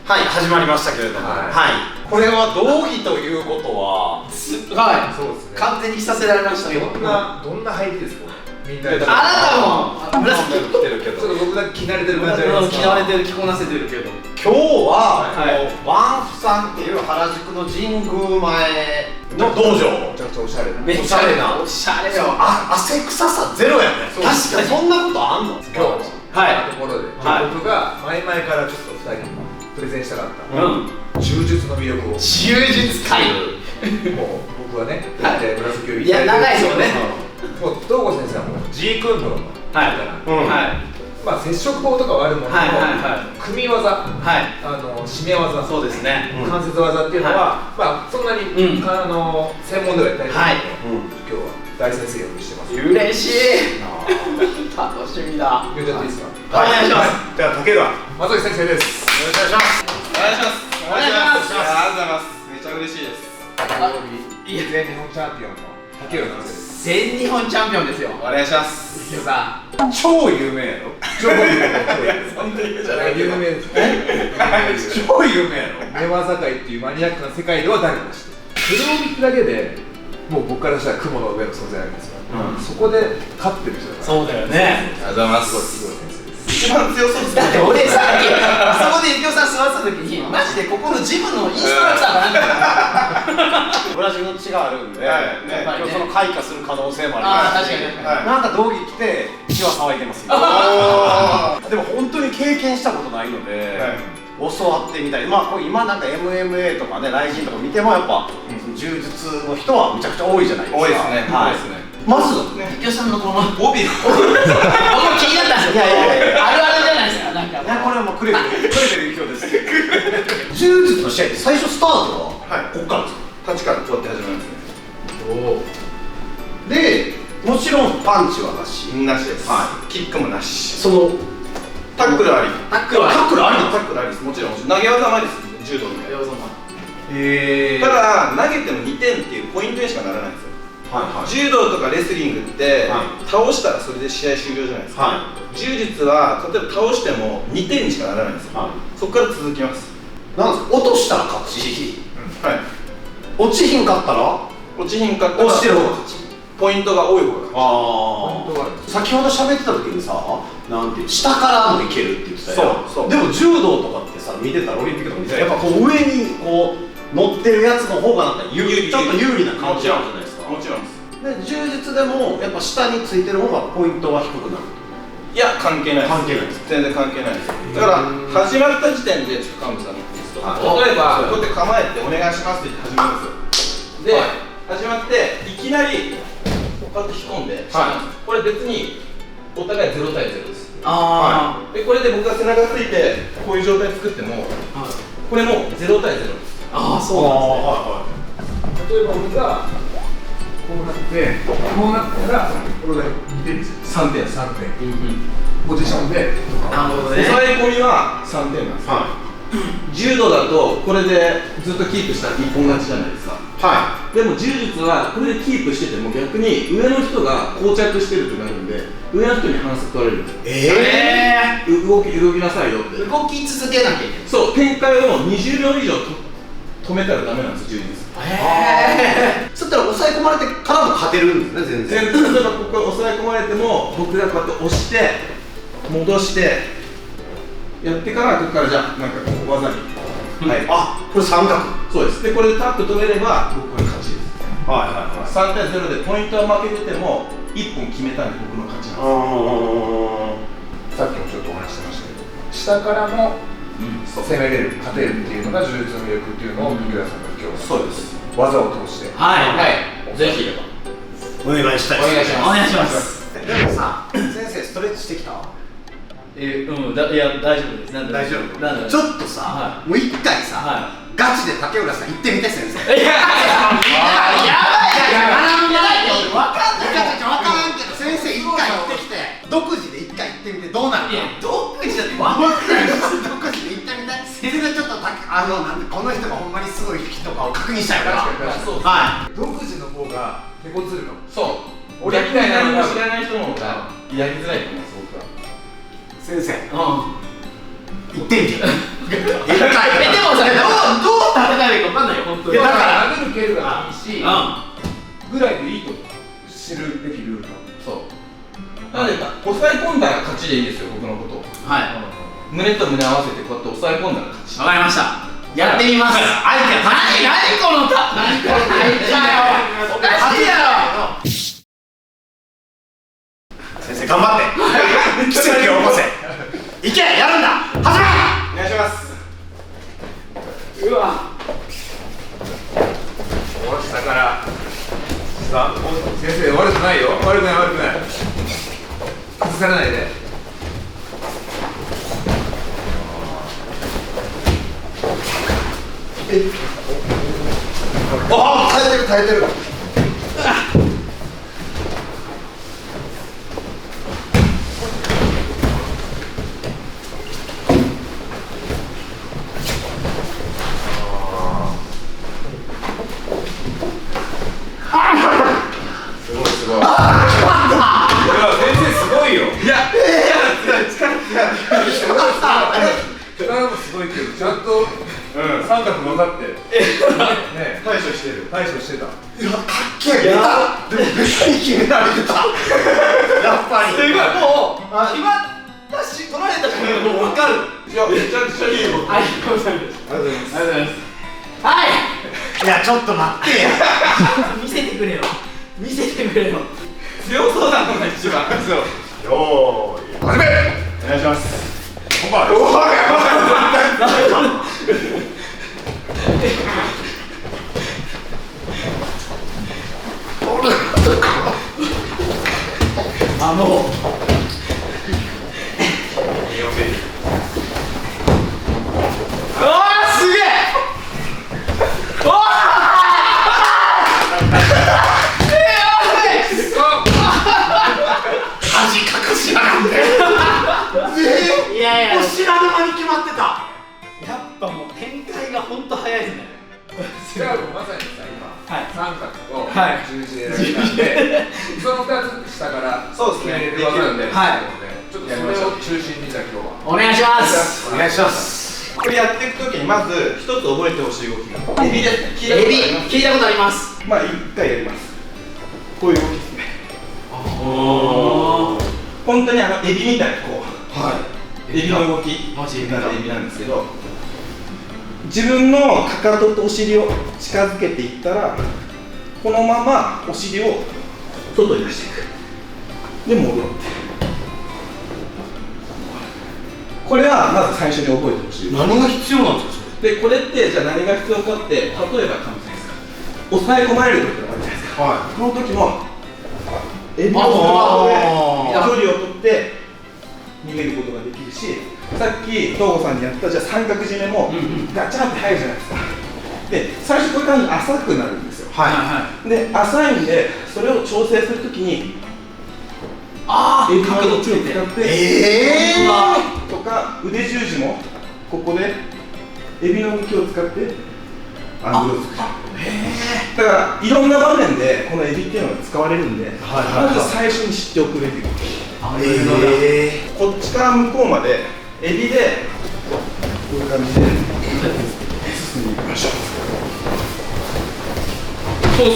はい、始まりましたけれども、はい、これは道着ということは、はい、そうですね。完全に着させられましたね。どんな入りですか？みんな。あなたも紫着てるけど、ちょっと僕だけ着慣れてる感じありますか？着慣れてる、着こなせてるけど。今日はワンフさんっていう原宿の神宮前の道場。めちゃくちゃおしゃれな。めっちゃおしゃれよ。汗臭さゼロやね。確かにそんなことあんの？今日はところで僕が前々からちょっと2人にプレゼンしたかった柔術の魅力を。柔術界。もう僕はね、紫よりいや長いですよね。もう東郷先生はもうジークンドーのはい。まあ接触法とかはあるものの組み技、締め技、そうですね。関節技っていうのはまあそんなに専門ではやったりないけど、今日は大先生をお呼びしてます。嬉しい。楽しみだ。言っちゃっていいですか？お願いします。では竹浦正樹先生です。よろしくお願いします。お願いします。お願いします。ありがとうございます。めっちゃ嬉しいです。全日本チャンピオンの竹浦先生です。全日本チャンピオンですよ。お願いします。さ超有名やろ。超有名そんな言うじゃない。有名です。超有名やろ。寝技界っていうマニアックな世界では誰も知ってる。それを見ただけでもう僕からしたら雲の上の存在なんですよ。そこで勝ってる人だから。そうだよね。ありがとうございます。すごい先生です。一番強そうですね。だって俺さっきそこでゆきおさん座ってた時にマジでここのジムのインストラクターかなんかブラジルの血があるんで、今日その開花する可能性もあああります。確かになんか道着着て血は騒いでますよ。でも本当に経験したことないので、教わってみたい。まあこれ今なんか MMA とかね、ライジンとか見てもやっぱ柔術の人はめちゃくちゃ多いじゃないですか。多いですね。はい。まずゆきおさんのこの帯。僕も気になったんですよ。あるあるじゃないですか。なんかいやこれはもうクレベルゆきおです。柔術の試合って最初スタートはこっからですか？立ちからこうやって始まるんですね。で、もちろんパンチはなし。なしです。はキックもなし。そのタックルあり。タックルはタックルあり。タックルありです。もちろん。投げ技もありです。柔道みたいな。ただ投げても2点っていうポイントにしかならないんですよ。柔道とかレスリングって倒したらそれで試合終了じゃないですか。柔術は例えば倒しても2点にしかならないんですよ。そこから続きます。なんですか、落としたら勝ち。はい。落ちひんかったら落ちひんかったら落ちてる方が勝ち。ポイントが多い方が勝先ほど喋ってた時にさ、なんて下からもいけるって言ってたよ。そう。でも柔道とかってさ、見てたらオリンピックとか見てたらやっぱこう上にこう乗ってるやつの方がなんかちょっと有利な感じあるじゃないですか。もちろんです。で柔術でもやっぱ下についてる方がポイントは低くなる。いや関係ないです。関係ないです。全然関係ないです。だから始まった時点でちょっと幹部さんのテスト。例えばこうやって構えてお願いしますって言って始まるんですよ。で始まっていきなりこうやって引っ込んで、これ別にお互い0対0です。でこれで僕が背中ついてこういう状態作ってもこれも0対0です。ああそうなんですね。例えば僕がこうなってこうなったらこれが2点ですよ。3点ポジションでなるほどね。抑え込みは3点なんです。柔道だとこれでずっとキープしたら一本勝ちじゃないですか。でも柔術はこれでキープしてても逆に上の人が膠着してるとなるんで上の人に反則取られるんですよ。動きなさいよって。動き続けなきゃいけない。そう、展開を20秒以上止めたらダメなんです、柔術。そしたら抑え込まれてからも勝てるんですね、全然。例えばここ抑え込まれても僕がこうやって押して戻してやってからここからじゃあなんかこう技にあ、これ三角。そうです。でこれでタップ取れれば僕が勝ちです。3対0でポイントは負けてても1本決めたんで僕の勝ちなんです。さっきもちょっとお話してましたけど下からも攻めれる、勝てるっていうのが柔術の魅力っていうのを三浦さんが今日そうです。技を通してぜひお願いしたい。お願いします。でもさ、先生ストレッチしてきた？いや大丈夫です。大丈夫。なんでちょっとさ、もう一回さ、ガチで竹浦さん行ってみて先生。いやわかんないけど先生一回行ってきて、独自で一回行ってみてどうなるか。独自だってわかんない。独自で行ってみて。先生ちょっとなんでこの人がほんまにすごい人かを確認したいから。はい。独自の方が手こずるかも。そう。俺みたいな何も知らない人の方がやりづらいと思います、僕は。先生、行ってみて。でもそれどう戦えばいいか分かんないよ、本当に。だから殴る蹴るがいいし、うぐらいでいいと知るべきルールだ。そうなので押さえ込んだら勝ちでいいですよ、僕のことを。ん。はい。胸と胸合わせてこうやって押さえ込んだら勝ち。わかりました。やってみます。何このた、何この大会よ。おかしいやろ。先生頑張って奇跡を起こせ。いけ、やるんだ。始め。お願いします。うわ。お下からさあ、先生悪くないよ、悪くない悪くない、崩されないで。ああ、耐えてる耐えてる。すごいすごい。いや先生すごいよ。いや力もすごいけどちゃんと三角分かってね対処してる。対処してた。いや、かっけえ。でも別に決められてた。やっぱり。すごい、もう決まったし、取られたし、もう分かる。いや、めちゃくちゃいいよ。ありがとうございます。ありがとうございます。ありがとうございます。はい。いや、ちょっと待ってよ。見せてくれよ。見せてくれよ。強そうなのが一番。そう。よーい、始め。お願いします。本番。おお、やばい。あ、もう。うわー、すげえ。うわ恥隠しやがって。いやいや、もう知らぬ間に決まってた。やっぱもう展開が本当早いですね。じゃあまさにさ今、はい三角とはい十字で選びたんで、その2つ下からそうですね決めれる技なんで、はいちょっとそれを中心にじゃあ今日は。お願いします。お願いします。これやっていくときにまず一つ覚えてほしい動きがエビですね。エビ、聞いたことあります。まあ一回やります。こういう動きですね。本当にエビみたいにこう、はい、エビの動きマジエビなんですけど、自分のかかととお尻を近づけていったらこのままお尻を外に出していく。で戻って、これはまず最初に覚えてほしい。何が必要なんですか、でこれってじゃあ何が必要かって、例えばかもしれないですか、押さえ込まれる時とかあるじゃないですか。はこの時もエビをあ距離を取って逃げることができるし、さっき東郷さんにやったじゃあ三角締めもガチャンって入るじゃないですか。で最初こういう感じに浅くなるんですよ。はい。で浅いんでそれを調整するときにあエビの角度つけ動きを使ってて。うわとか腕十字もここでエビの動きを使ってアングルを作る。だからいろんな場面でこのエビっていうのが使われるんで、はいはいはいまず最初に知っておくべき動き。こっちから向こうまでエビでこういう感じで進んでいきましょう。そう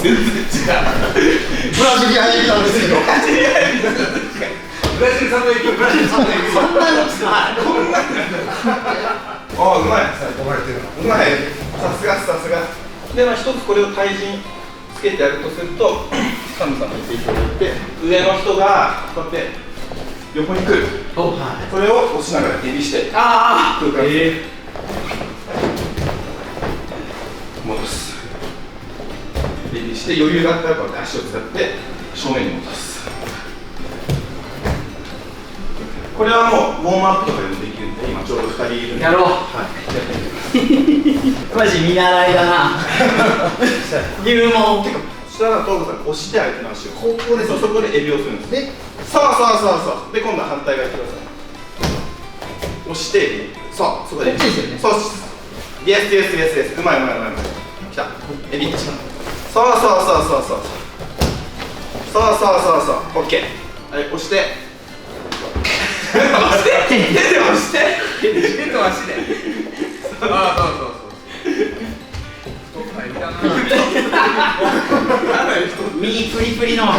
全然違う。ブラジリアンエビなんですけど。ブラジル産のエビ、ブラジル産のエビ。そんなのつない。ああ、うまい。うまい。さすが。で、まあ、一つこれを対人つけてやるとすると、サムさんに言っていただいて、上の人がこうやって横に来る。お、はい。それを押しながらエビしてあ空間に戻す。エビして余裕があったらこうやって足を使って正面に戻す。これはもうウォームアップとかでもできるんで、今ちょうど2人いるんでやろう。はい、やってみてください。マジ見習いだな。入門。そしたら東郷さん押してあげて足をここです。そこでエビをするんです。で、そうで今度は反対側やってください。押してエビ、そこでこっちですよね。そうイエスうまいきたエビそうオッケー。はい、押して手で押して手と足で。ああ、そうそうそう。太くないかな。右プリプリのプ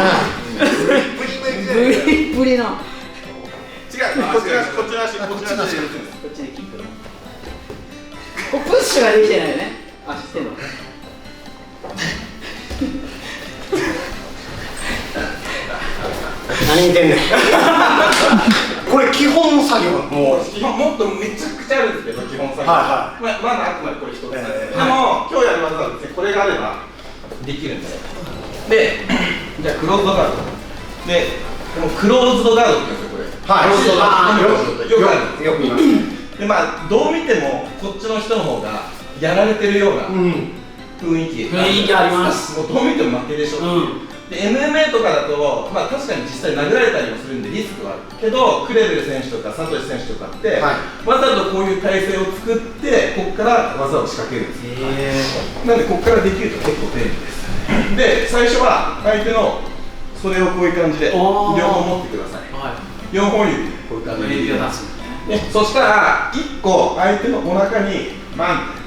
リプリプリプリの違う、こっちの足、こっちの足、こっちの足。こっちでキックのこうプッシュができてないよね。あ、知ってんの何言ってんねんこれ基本作業なのもう基本もっとめちゃくちゃあるんですけど、基本作業。はまだあくまでこれ一つなんですけど、でも今日やる技はですね、これがあればできるんですよ。で、じゃあクローズドガードで、このクローズドガードって言うんですよ、これ。はいクローズドガードよくあるんですよく言いますねで、まあどう見てもこっちの人の方がやられてるようなうん雰囲気雰囲気あります。もうどう見ても負けでしょっていう、で MMA とかだと、まあ、確かに実際殴られたりもするんでリスクはあるけど、クレベル選手とかサトシ選手とかって、はいわざとこういう体勢を作ってここから技を仕掛けるんですなんでここからできると結構便利ですで、最初は相手の袖をこういう感じで両おー方持ってくださいは4本指でこういう感じで指を出すで、そしたら1個相手のお腹にバンって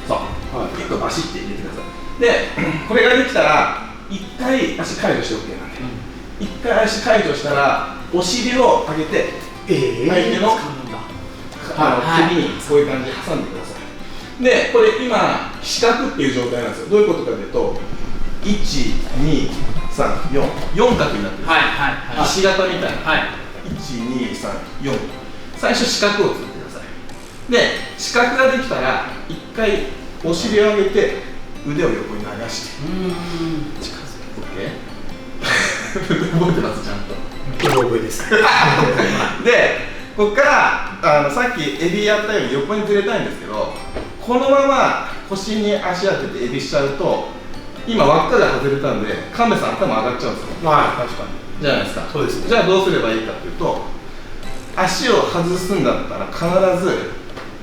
そう、1個バシッて入れてくださいで、これができたら1回足解除して OK なんで、1回足解除したらお尻を上げて相手の首にこういう感じで挟んでくださいで、これ今四角っていう状態なんですよ。どういうことかというと1,2,3,4 4角になってるんですよ、はいはいひし形みたいな、はい1,2,3,4最初四角を作ってくださいで、四角ができたら1回お尻を上げて腕を横に流して近づけて OK 覚えてますちゃんと覚えですで、ここからさっきエビやったように横にずれたいんですけど、このまま腰に足当ててエビしちゃうと今輪っかが外れたんで神戸さん頭上がっちゃうんですよはい確かにじゃないですか。そうですねじゃあどうすればいいかっていうと、足を外すんだったら必ず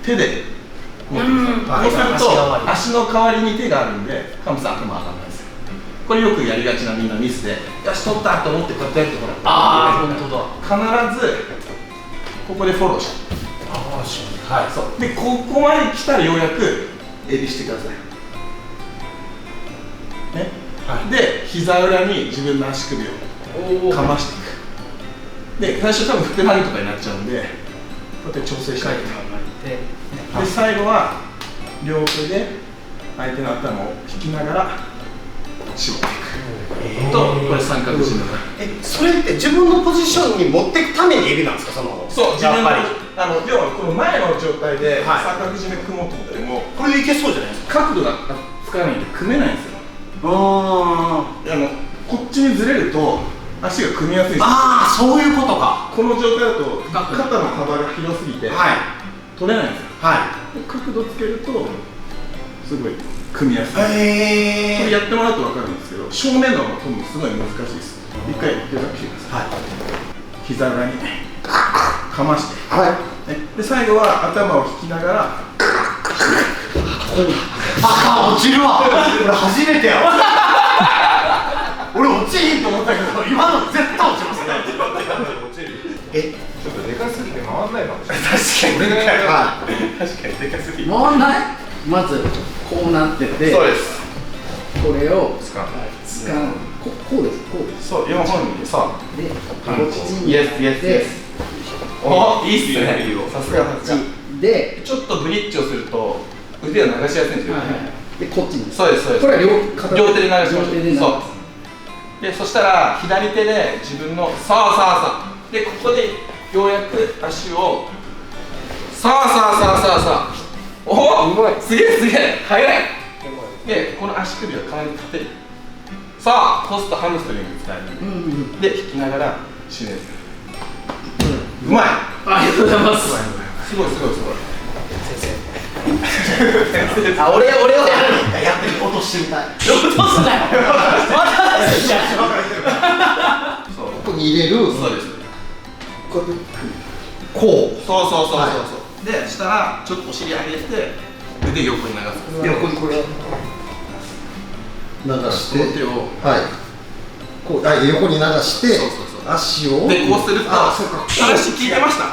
手で持ってください。そうすると足の代わりに手があるんで神戸さん頭上がらないですよ。これよくやりがちなみんなミスで、よし取ったと思ってこうやってやるとほらあー、本当だ必ずここでフォローしてはい、そうで、ここまで来たらようやくエビしてくださいね、で、膝裏に自分の足首をかましていくで、最初多分ふくらはぎとかになっちゃうんでこうやって調整してあげてで、最後は両手で相手の頭を引きながら絞っていくと、これ三角締めそれって自分のポジションに持っていくためにエビなんですかそう、自分のやっぱり要はこの前の状態ではい三角締め組もうと思ったらもうこれでいけそうじゃないですか角度がつかないんで組めないんですよあこっちにずれると足が組みやすいんですよあーそういうことかこの状態だと肩の幅が広すぎてはい取れないんですよはで角度つけるとすごい組みやすいこれいやってもらうと分かるんですけど正面の方が多分すごい難しいです一回手だけしてください膝裏にかましてはいねで最後は頭を引きながらあ落ちるわ俺初めてやわ俺落ちひんと思ったけど今の絶対落ちますねえちょっとでかすぎて回んないかもしれない。確かに俺がやる確かにでかすぎる回んないまずこうなっててそうですこれをつかんない。掴むこうですこうですそう4本にさでこっちにイエスイエスイエスおいいっすねいいよさすがさすがでちょっとブリッジをすると腕を流しやすいんですよねでこっちにそうですそうですこれは両手で流しましょう両手で流すそうで、そしたら左手で自分のさあで、ここでようやく足をさあおおすげえ速いで、この足首を体に立てるさあ、コストハムストリング使えるで、引きながら締めるうまいありがとうございますすごいあ、俺をやるやってみ落としてみたい落とすなよそうここに入れるそうですこうやってこそうで、したらちょっとお尻上げて腕横に流す横にこれ流してこの手をはいこう横に流してそう足をでこうすると話聞いてました？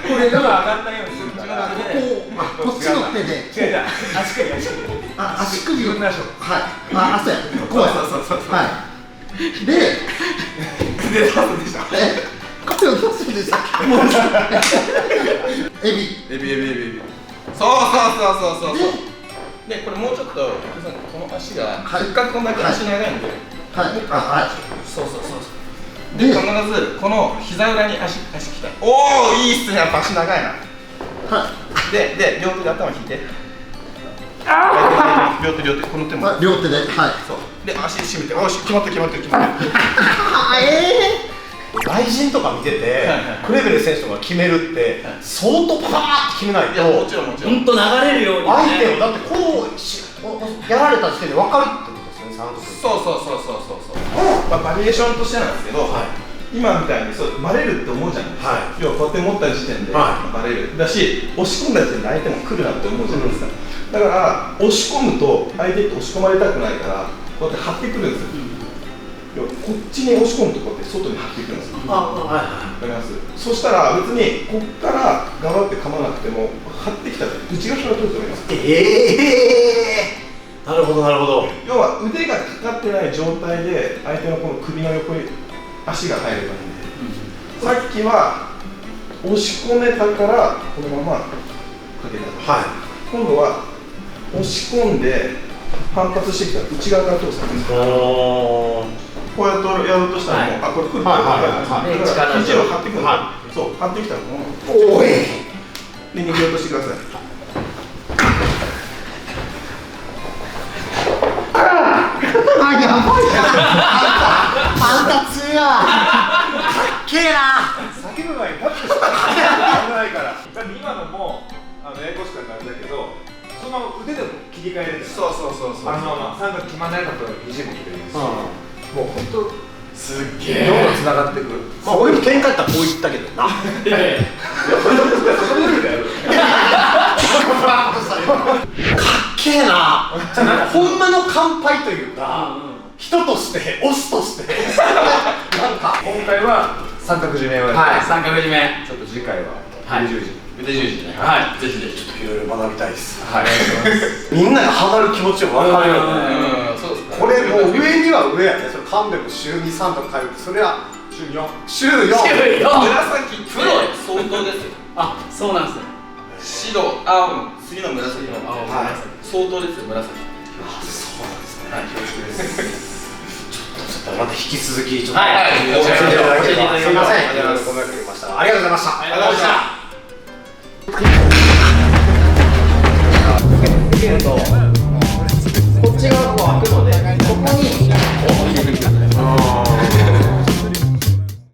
これが上がんないようにするからこっちの手で違う足首足首を自分の足をはいそうやこうやはいでで多分でした。これをどうするんでしたっけもうエビエビそうでこれもうちょっとこの足がせっかくこんだけ足長いんではいそうで必ずこの膝裏に足きた。おおいいっすね、やっぱ足長いな。はいで両手で頭引いて両手この手も両手ではいそうで足締めて、おし決まって外人とか見ててクレベル選手とか決めるって相当パーッと決めないと、もちろん本当流れるように相手をだってこうやられた時点で分かるってことですよね、そうまあバリエーションとしてなんですけど、今みたいにバレるって思うじゃないですか。要はこうやって持った時点でバレるだし、押し込んだ時点で相手も来るなって思うじゃないですか。だから押し込むと相手って押し込まれたくないからこうやって張ってくるんですよ。こっちに押し込むとこうやって外に張っていくんですよ。わかります？そしたら別にこっから頑張って噛まなくても張ってきたら内側から取ると思います。なるほど要は腕がかかってない状態で相手のこの首の横に足が入ればいいんで、さっきは押し込めたからこのままかけた。今度は押し込んで反発してきたら内側から通すんです。こうやってやろうとしたらもう、これ来るってだから肘を張ってくる。そう張ってきたらもうおいで逃げようとしてください。やばいあんた強いかっけえな叫ぶ前にタッチして危ないから。だって今のもややこしかったんだけど、そのまま腕でも切り替えれる。そうあのまま三角決まんないかと肘も切れるし、もう本当すっげどんどん繋がってくる。まあ俺も喧嘩やったらこう言ったけどな。かっけえな。なんかほんまの乾杯というか、人としてオスとしてなんか今回は三角締めをやって、三角締めちょっと次回は腕十字ね。はい、ぜひぜひちょっといろいろ学びたいです。はい、みんながハマる気持ちも分かるよね。そうですね。これもう上には上やね。それ神戸も週2、3とか通って、それは週4。紫プロ相当ですよ。あ、そうなんですよ。白、青の次の紫の青、相当ですよ、紫。そうなんですね。はい、恐縮です。ちょっとまた引き続きちょっとはい教えていただければ。はいすみません。ありがとうございますご迷惑かけました。ありがとうございました。ありがとうございました。こっち側がこう開くのでここに